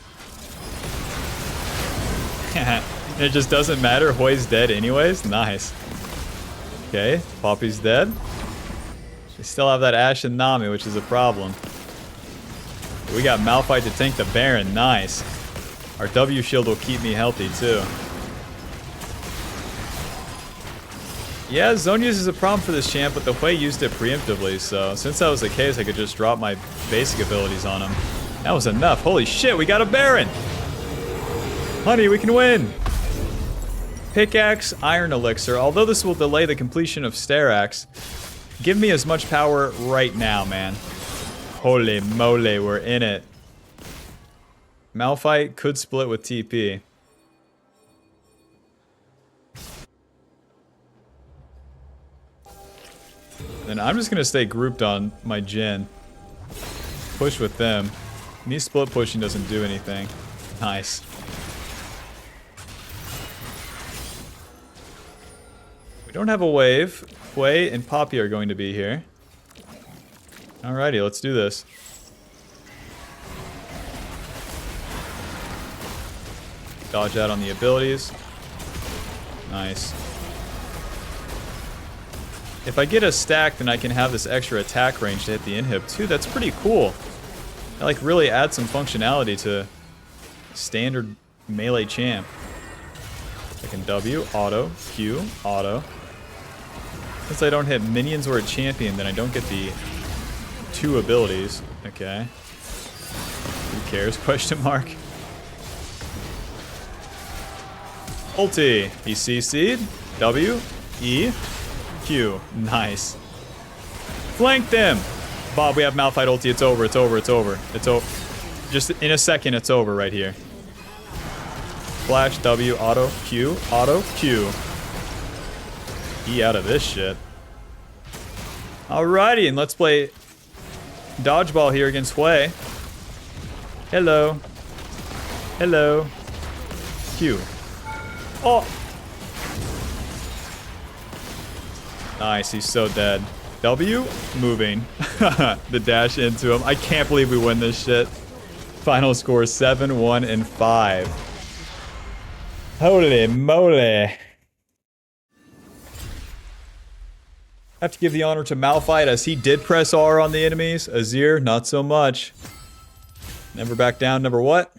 It just doesn't matter. Hui's dead anyways. Nice. Okay, Poppy's dead. We still have that Ashe and Nami, which is a problem. We got Malphite to tank the Baron. Nice. Our W shield will keep me healthy too. Yeah, zone use is a problem for this champ, but the Hui used it preemptively, so since that was the case, I could just drop my basic abilities on him. That was enough. Holy shit, we got a Baron! Honey, we can win! Pickaxe, Iron Elixir. Although this will delay the completion of Starax, give me as much power right now, man. Holy moly, we're in it. Malphite could split with TP. Then I'm just gonna stay grouped on my Jhin. Push with them. Me split pushing doesn't do anything. Nice. We don't have a wave. Hui and Poppy are going to be here. Alrighty, let's do this. Dodge out on the abilities. Nice. If I get a stack, then I can have this extra attack range to hit the inhib too. That's pretty cool. I like really add some functionality to standard melee champ. I can W, auto, Q, auto. Since I don't hit minions or a champion, then I don't get the 2 abilities. Okay. Who cares? Question mark. Ulti. He CC'd. W, E, Q. Nice. Flank them! Bob, we have Malphite ulti. It's over, it's over, it's over. It's over. Just in a second, it's over right here. Flash, W, auto, Q, Q. E out of this shit. Alrighty, and let's play dodgeball here against Hui. Hello. Hello. Q. Oh! Nice, he's so dead. W, moving. The dash into him. I can't believe we win this shit. Final score 7, 1, and 5. Holy moly. Have to give the honor to Malphite as he did press R on the enemies. Azir, not so much. Never back down, never what?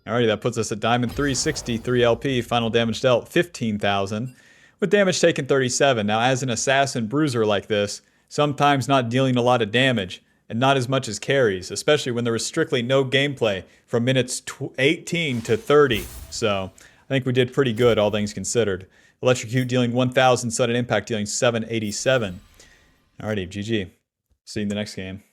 Alrighty, that puts us at Diamond 363 LP. Final damage dealt 15,000. With damage taken 37. Now, as an assassin bruiser like this, sometimes not dealing a lot of damage, and not as much as carries, especially when there was strictly no gameplay from minutes 18 to 30. So, I think we did pretty good, all things considered. Electrocute dealing 1,000, sudden impact dealing 787. Alrighty, GG. See you in the next game.